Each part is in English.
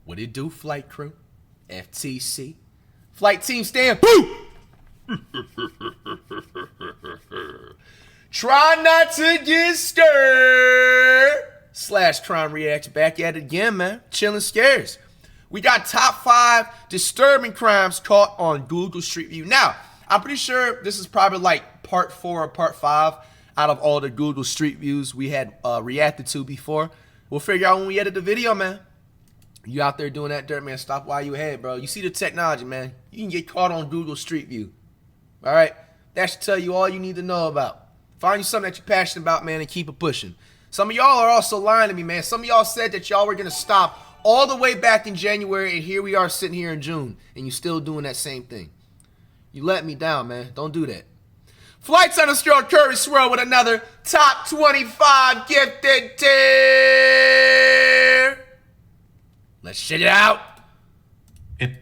What it do, flight crew? FTC. Flight team stand. Boo! Try not to get scared. Slash Crime Reacts back at it again, man. Chilling scares. We got top 5 disturbing crimes caught on Google Street View. Now, I'm pretty sure this is probably like part 4 or part 5 out of all the Google Street Views we had reacted to before. We'll figure out when we edit the video, man. You out there doing that dirt, man, stop while you ahead, bro. You see the technology, man. You can get caught on Google Street View. All right? That should tell you all you need to know about. Find you something that you're passionate about, man, and keep it pushing. Some of y'all are also lying to me, man. Some of y'all said that y'all were going to stop all the way back in January, and here we are sitting here in June, and you still doing that same thing. You let me down, man. Don't do that. Flights_Curry Swirl with another top 25 gifted tier. Let's shit it out.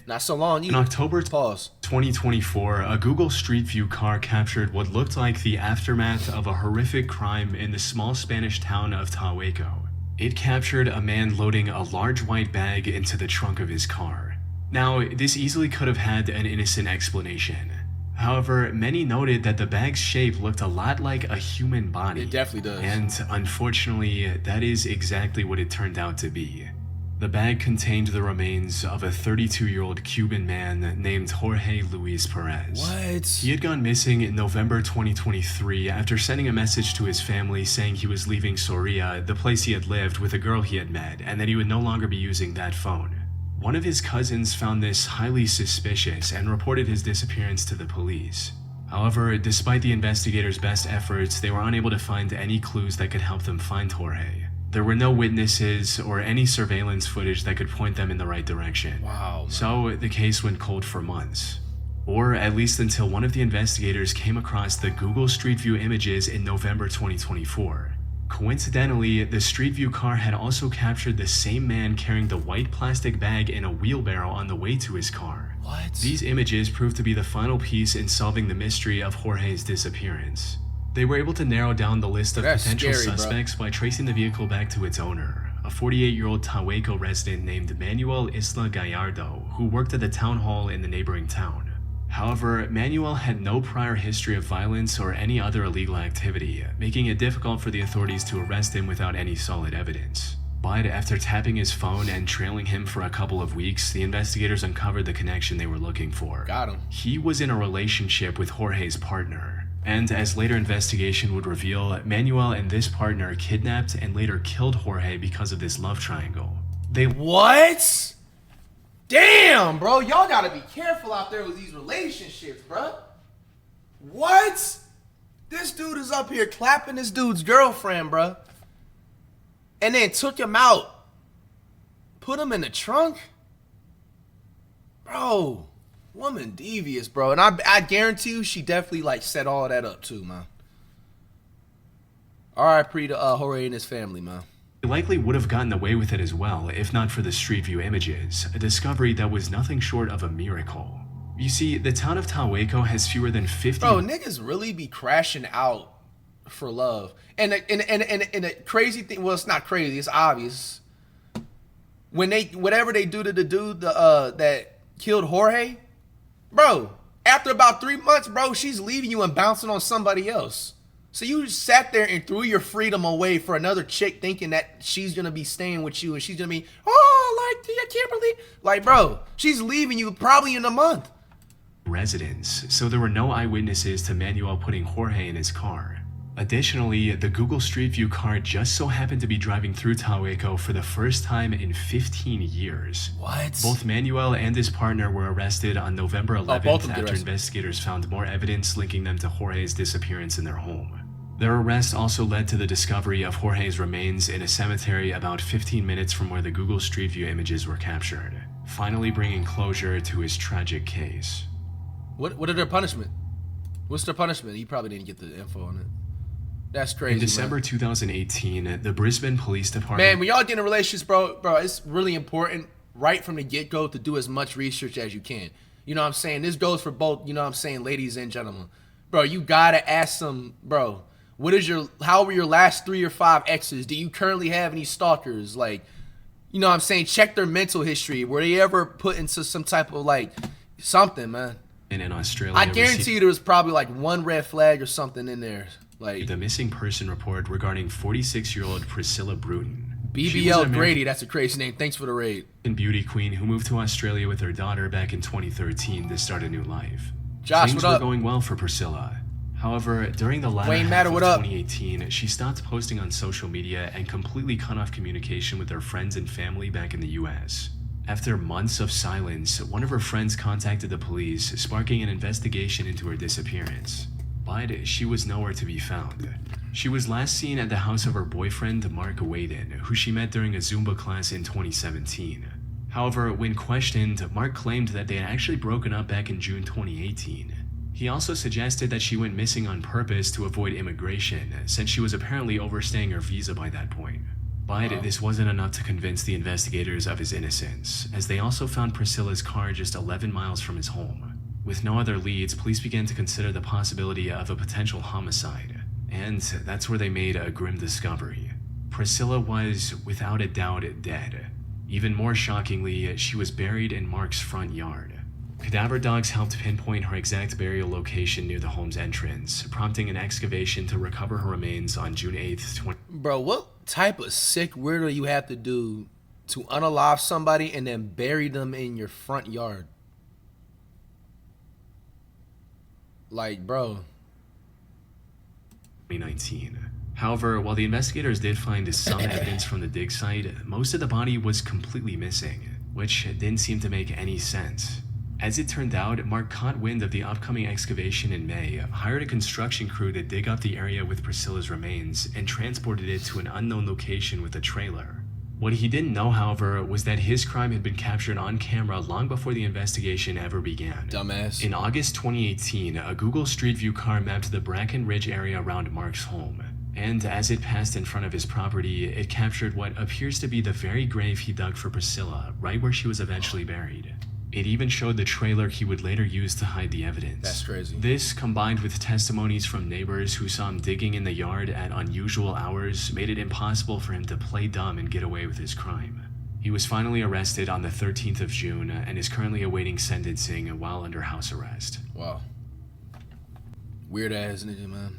Not so long. In October 2024, a Google Street View car captured what looked like the aftermath of a horrific crime in the small Spanish town of Tahueco. It captured a man loading a large white bag into the trunk of his car. Now, this easily could have had an innocent explanation. However, many noted that the bag's shape looked a lot like a human body. It definitely does. And unfortunately, that is exactly what it turned out to be. The bag contained the remains of a 32-year-old Cuban man named Jorge Luis Perez. What? He had gone missing in November 2023 after sending a message to his family saying he was leaving Soria, the place he had lived, with a girl he had met, and that he would no longer be using that phone. One of his cousins found this highly suspicious and reported his disappearance to the police. However, despite the investigators' best efforts, they were unable to find any clues that could help them find Jorge. There were no witnesses or any surveillance footage that could point them in the right direction. Wow. Man. So the case went cold for months. Or at least until one of the investigators came across the Google Street View images in November 2024. Coincidentally, the Street View car had also captured the same man carrying the white plastic bag in a wheelbarrow on the way to his car. What? These images proved to be the final piece in solving the mystery of Jorge's disappearance. They were able to narrow down the list of potential suspects by tracing the vehicle back to its owner, a 48-year-old Tahueco resident named Manuel Isla Gallardo, who worked at the town hall in the neighboring town. However, Manuel had no prior history of violence or any other illegal activity, making it difficult for the authorities to arrest him without any solid evidence. But after tapping his phone and trailing him for a couple of weeks, the investigators uncovered the connection they were looking for. Got him. He was in a relationship with Jorge's partner. And as later investigation would reveal, Manuel and this partner kidnapped and later killed Jorge because of this love triangle. What? Damn, bro. Y'all gotta be careful out there with these relationships, bro. What? This dude is up here clapping this dude's girlfriend, bro. And then took him out. Put him in the trunk? Bro. Woman devious, bro. And I guarantee you she definitely like set all that up too, man. R.I.P. to Jorge and his family, man. They likely would have gotten away with it as well if not for the Street View images, a discovery that was nothing short of a miracle. You see, the town of Tahueco has fewer than 50... Bro, niggas really be crashing out for love. And the crazy thing, well, it's not crazy, it's obvious. When whatever they do to the dude that killed Jorge, bro, after about 3 months, bro, she's leaving you and bouncing on somebody else. So you just sat there and threw your freedom away for another chick thinking that she's going to be staying with you and she's going to be, oh, like, I can't believe. Like, bro, she's leaving you probably in a month. Residents, so there were no eyewitnesses to Manuel putting Jorge in his car. Additionally, the Google Street View car just so happened to be driving through Tahueco for the first time in 15 years. What? Both Manuel and his partner were arrested on November 11th after investigators found more evidence linking them to Jorge's disappearance in their home. Their arrest also led to the discovery of Jorge's remains in a cemetery about 15 minutes from where the Google Street View images were captured, finally bringing closure to his tragic case. What are their punishment? What's their punishment? He probably didn't get the info on it. That's crazy. In December 2018, the Brisbane Police Department... Man, when y'all get in relationships, bro, it's really important right from the get-go to do as much research as you can. You know what I'm saying? This goes for both, you know what I'm saying, ladies and gentlemen. Bro, you gotta ask them, bro, how were your last 3 or 5 exes? Do you currently have any stalkers? Like, you know what I'm saying, check their mental history. Were they ever put into some type of like something, man? And in Australia, I guarantee you there was probably like one red flag or something in there. Like the missing person report regarding 46-year-old Priscilla Bruton. BBL Grady, that's a crazy name. Thanks for the raid. Beauty queen who moved to Australia with her daughter back in 2013 to start a new life. Josh, Things what up? were going well for Priscilla. However, during the latter half of 2018, she stopped posting on social media and completely cut off communication with her friends and family back in the US. After months of silence, one of her friends contacted the police, sparking an investigation into her disappearance. But she was nowhere to be found. She was last seen at the house of her boyfriend, Mark Waden, who she met during a Zumba class in 2017. However, when questioned, Mark claimed that they had actually broken up back in June 2018. He also suggested that she went missing on purpose to avoid immigration, since she was apparently overstaying her visa by that point. But this wasn't enough to convince the investigators of his innocence, as they also found Priscilla's car just 11 miles from his home. With no other leads, police began to consider the possibility of a potential homicide, and that's where they made a grim discovery. Priscilla was, without a doubt, dead. Even more shockingly, she was buried in Mark's front yard. Cadaver dogs helped pinpoint her exact burial location near the home's entrance, prompting an excavation to recover her remains on June 8th, Bro, what type of sick weirdo you have to do to unalive somebody and then bury them in your front yard? Like, bro. 2019. However, while the investigators did find some evidence from the dig site, most of the body was completely missing, which didn't seem to make any sense. As it turned out, Mark caught wind of the upcoming excavation in May, hired a construction crew to dig up the area with Priscilla's remains, and transported it to an unknown location with a trailer. What he didn't know, however, was that his crime had been captured on camera long before the investigation ever began. Dumbass. In August 2018, a Google Street View car mapped the Bracken Ridge area around Mark's home. And as it passed in front of his property, it captured what appears to be the very grave he dug for Priscilla, right where she was eventually buried. It even showed the trailer he would later use to hide the evidence. That's crazy. This, combined with testimonies from neighbors who saw him digging in the yard at unusual hours, made it impossible for him to play dumb and get away with his crime. He was finally arrested on the 13th of June and is currently awaiting sentencing while under house arrest. Wow. Weird ass nigga, man.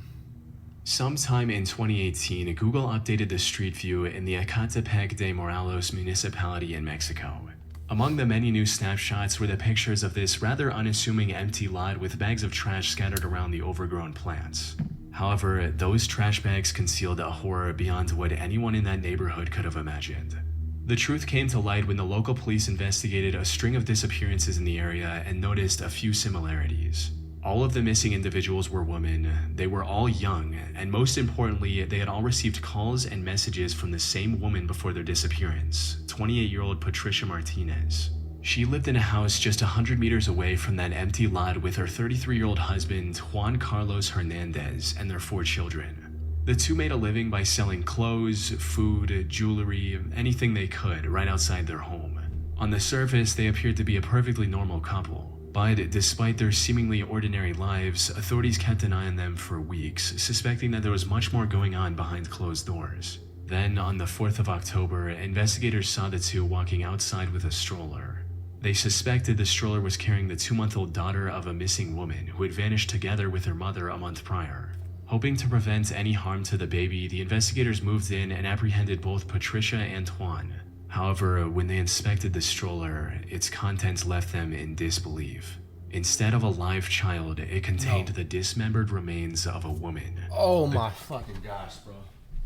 Sometime in 2018, Google updated the street view in the Ecatepec de Morelos municipality in Mexico. Among the many new snapshots were the pictures of this rather unassuming empty lot with bags of trash scattered around the overgrown plants. However, those trash bags concealed a horror beyond what anyone in that neighborhood could have imagined. The truth came to light when the local police investigated a string of disappearances in the area and noticed a few similarities. All of the missing individuals were women, they were all young, and most importantly, they had all received calls and messages from the same woman before their disappearance, 28-year-old Patricia Martinez. She lived in a house just 100 meters away from that empty lot with her 33-year-old husband, Juan Carlos Hernandez, and their 4 children. The two made a living by selling clothes, food, jewelry, anything they could right outside their home. On the surface, they appeared to be a perfectly normal couple. But despite their seemingly ordinary lives, authorities kept an eye on them for weeks, suspecting that there was much more going on behind closed doors. Then, on the 4th of October, investigators saw the two walking outside with a stroller. They suspected the stroller was carrying the 2-month-old daughter of a missing woman who had vanished together with her mother a month prior. Hoping to prevent any harm to the baby, the investigators moved in and apprehended both Patricia and Juan. However, when they inspected the stroller, its contents left them in disbelief. Instead of a live child, it contained the dismembered remains of a woman. Oh my fucking gosh, bro.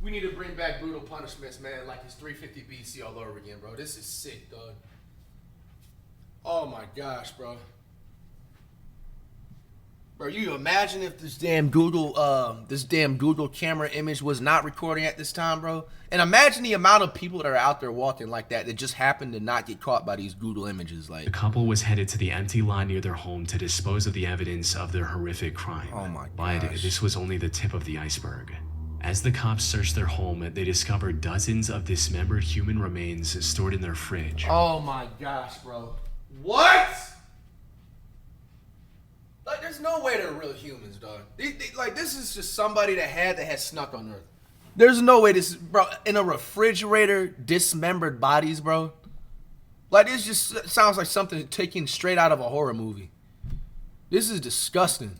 We need to bring back brutal punishments, man, like it's 350 BC all over again, bro. This is sick, dog. Oh my gosh, bro. Bro, you imagine if this damn Google camera image was not recording at this time, bro? And imagine the amount of people that are out there walking like that just happen to not get caught by these Google images. Like, the couple was headed to the empty lot near their home to dispose of the evidence of their horrific crime. Oh my gosh. But this was only the tip of the iceberg. As the cops searched their home, they discovered dozens of dismembered human remains stored in their fridge. Oh my gosh, bro. What? Like, there's no way they're real humans, dog. Like, this is just somebody that had snuck on Earth. There's no way this, bro, in a refrigerator, dismembered bodies, bro. Like, this just sounds like something taken straight out of a horror movie. This is disgusting.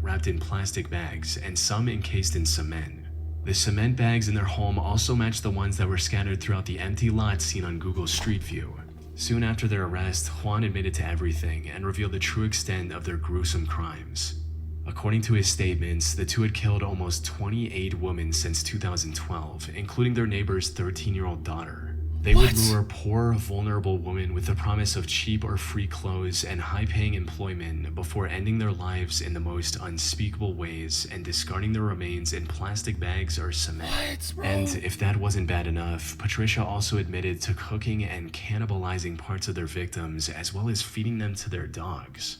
Wrapped in plastic bags and some encased in cement. The cement bags in their home also matched the ones that were scattered throughout the empty lot seen on Google Street View. Soon after their arrest, Juan admitted to everything and revealed the true extent of their gruesome crimes. According to his statements, the two had killed almost 28 women since 2012, including their neighbor's 13-year-old daughter. They would lure poor, vulnerable women with the promise of cheap or free clothes and high-paying employment before ending their lives in the most unspeakable ways and discarding their remains in plastic bags or cement. And if that wasn't bad enough, Patricia also admitted to cooking and cannibalizing parts of their victims as well as feeding them to their dogs.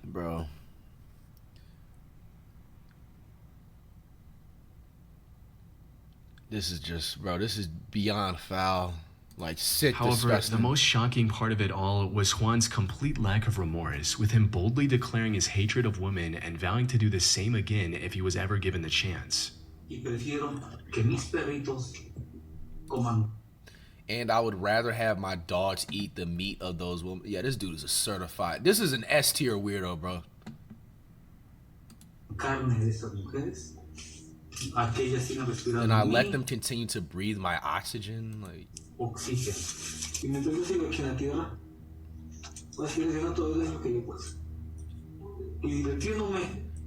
Bro. This is just, bro, this is beyond foul. Like, sick, However, disgusting. The most shocking part of it all was Juan's complete lack of remorse, with him boldly declaring his hatred of women and vowing to do the same again if he was ever given the chance. And I would rather have my dogs eat the meat of those women. Yeah, this dude is a certified. This is an S tier weirdo, bro. And I let them continue to breathe my oxygen, like.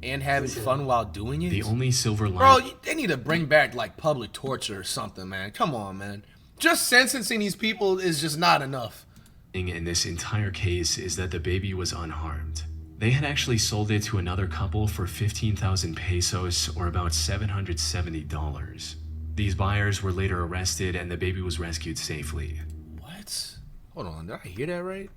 And having fun while doing it. The only silver lining. Bro, they need to bring back like public torture or something, man. Come on, man. Just sentencing these people is just not enough. In this entire case is that the baby was unharmed. They had actually sold it to another couple for 15,000 pesos, or about $770. These buyers were later arrested and the baby was rescued safely. What? Hold on, did I hear that right?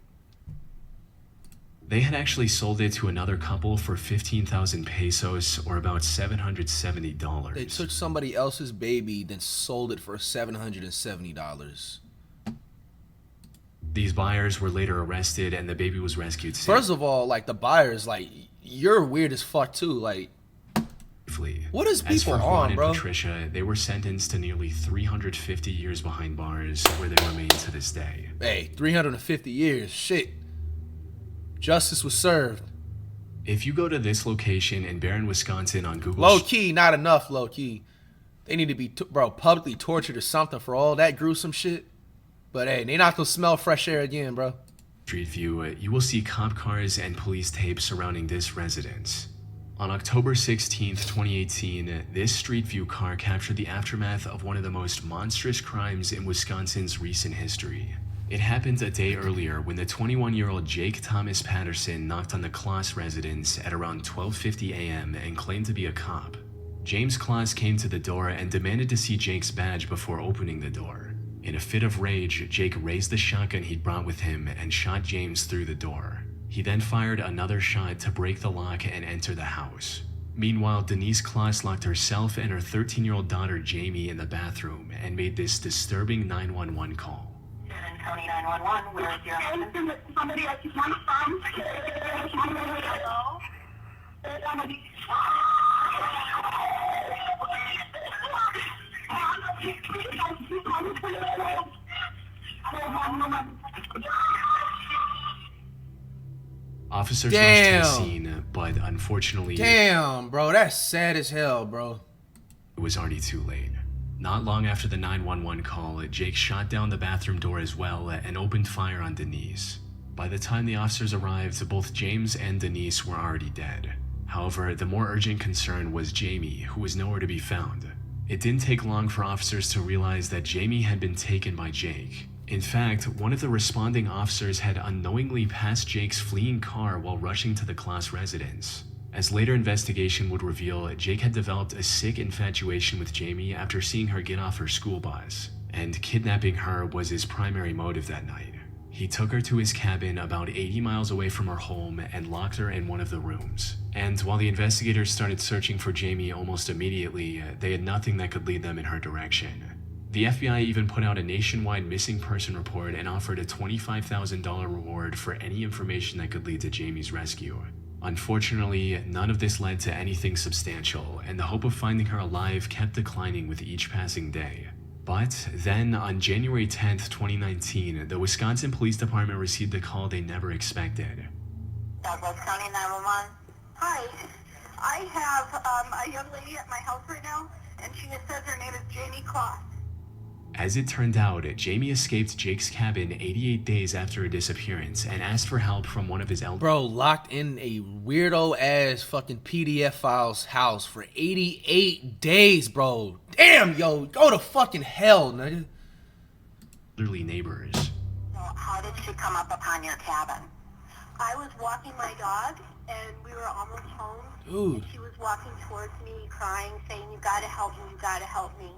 They had actually sold it to another couple for 15,000 pesos, or about $770. They took somebody else's baby, then sold it for $770. These buyers were later arrested and the baby was rescued safely. First of all, like, the buyers, like, you're weird as fuck too, like. What is people As for Juan and bro? Patricia, they were sentenced to nearly 350 years behind bars, where they remain to this day. Hey, 350 years, shit. Justice was served. If you go to this location in Barron, Wisconsin on Google... Low key, not enough low key. They need to be, publicly tortured or something for all that gruesome shit. But hey, they not gonna smell fresh air again, bro. Street View, you will see cop cars and police tape surrounding this residence. On October 16th, 2018, this Street View car captured the aftermath of one of the most monstrous crimes in Wisconsin's recent history. It happened a day earlier when the 21-year-old Jake Thomas Patterson knocked on the Kloss residence at around 12:50 a.m. and claimed to be a cop. James Kloss came to the door and demanded to see Jake's badge before opening the door. In a fit of rage, Jake raised the shotgun he'd brought with him and shot James through the door. He then fired another shot to break the lock and enter the house. Meanwhile, Denise Kloss locked herself and her 13-year-old daughter Jamie in the bathroom and made this disturbing 911 call. County 911, where is your husband? Somebody I just want from. Hello? Somebody. Officers rushed to the scene, but unfortunately... Damn, bro, that's sad as hell, bro. It was already too late. Not long after the 911 call, Jake shot down the bathroom door as well and opened fire on Denise. By the time the officers arrived, both James and Denise were already dead. However, the more urgent concern was Jamie, who was nowhere to be found. It didn't take long for officers to realize that Jamie had been taken by Jake. In fact, one of the responding officers had unknowingly passed Jake's fleeing car while rushing to the Kloss residence. As later investigation would reveal, Jake had developed a sick infatuation with Jamie after seeing her get off her school bus, and kidnapping her was his primary motive that night. He took her to his cabin about 80 miles away from her home and locked her in one of the rooms. And while the investigators started searching for Jamie almost immediately, they had nothing that could lead them in her direction. The FBI even put out a nationwide missing person report and offered a $25,000 reward for any information that could lead to Jamie's rescue. Unfortunately, none of this led to anything substantial, and the hope of finding her alive kept declining with each passing day. But then, on January 10th, 2019, the Wisconsin Police Department received a call they never expected. Douglas County 911. Hi. I have a young lady at my house right now, and she says her name is Jamie Kloss. As it turned out, Jamie escaped Jake's cabin 88 days after her disappearance and asked for help from one of his elders. Bro, locked in a weirdo ass fucking PDF files house for 88 days, bro. Damn, yo, go to fucking hell, nigga. Elderly neighbors. So how did she come up upon your cabin? I was walking my dog, and we were almost home. Dude. And she was walking towards me, crying, saying, "You gotta help me, you gotta help me."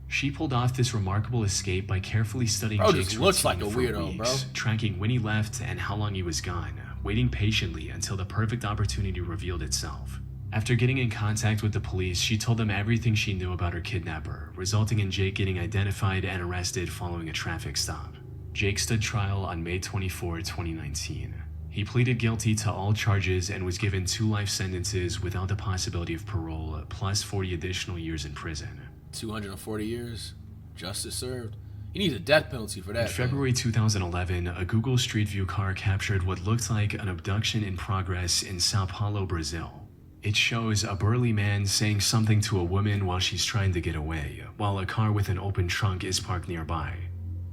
She pulled off this remarkable escape by carefully studying Jake's looks like routine a for weirdo, weeks, bro. tracking when he left and how long he was gone, waiting patiently until the perfect opportunity revealed itself. After getting in contact with the police, she told them everything she knew about her kidnapper, resulting in Jake getting identified and arrested following a traffic stop. Jake stood trial on May 24, 2019. He pleaded guilty to all charges and was given 2 life sentences without the possibility of parole, plus 40 additional years in prison. 240 years, justice served. He needs a death penalty for that. In February 2011, a Google Street View car captured what looked like an abduction in progress in Sao Paulo, Brazil. It shows a burly man saying something to a woman while she's trying to get away, while a car with an open trunk is parked nearby.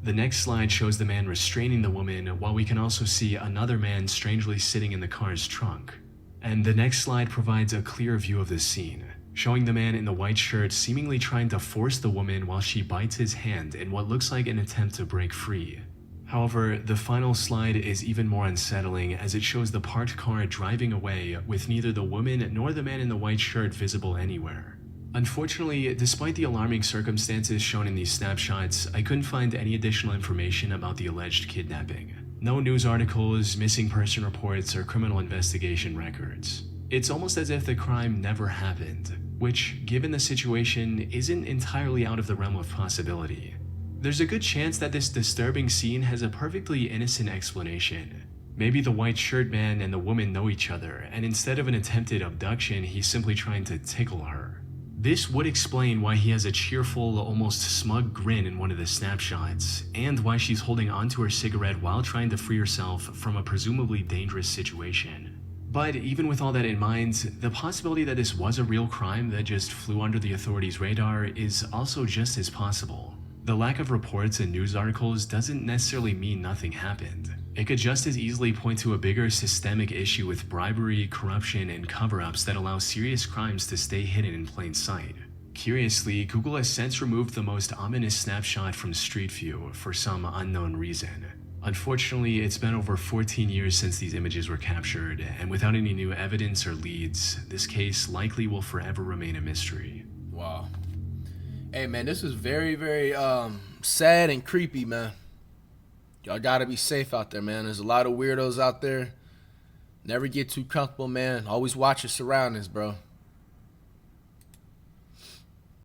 The next slide shows the man restraining the woman, while we can also see another man strangely sitting in the car's trunk. And the next slide provides a clear view of the scene, showing the man in the white shirt seemingly trying to force the woman while she bites his hand in what looks like an attempt to break free. However, the final slide is even more unsettling as it shows the parked car driving away with neither the woman nor the man in the white shirt visible anywhere. Unfortunately, despite the alarming circumstances shown in these snapshots, I couldn't find any additional information about the alleged kidnapping. No news articles, missing person reports, or criminal investigation records. It's almost as if the crime never happened, which, given the situation, isn't entirely out of the realm of possibility. There's a good chance that this disturbing scene has a perfectly innocent explanation. Maybe the white shirt man and the woman know each other, and instead of an attempted abduction, he's simply trying to tickle her. This would explain why he has a cheerful, almost smug grin in one of the snapshots, and why she's holding onto her cigarette while trying to free herself from a presumably dangerous situation. But even with all that in mind, the possibility that this was a real crime that just flew under the authorities' radar is also just as possible. The lack of reports and news articles doesn't necessarily mean nothing happened. It could just as easily point to a bigger systemic issue with bribery, corruption, and cover-ups that allow serious crimes to stay hidden in plain sight. Curiously, Google has since removed the most ominous snapshot from Street View for some unknown reason. Unfortunately, it's been over 14 years since these images were captured, and without any new evidence or leads, this case likely will forever remain a mystery. Wow. Hey man, this is very, very sad and creepy, man. Y'all gotta be safe out there, man. There's a lot of weirdos out there. Never get too comfortable, man. Always watch your surroundings, bro.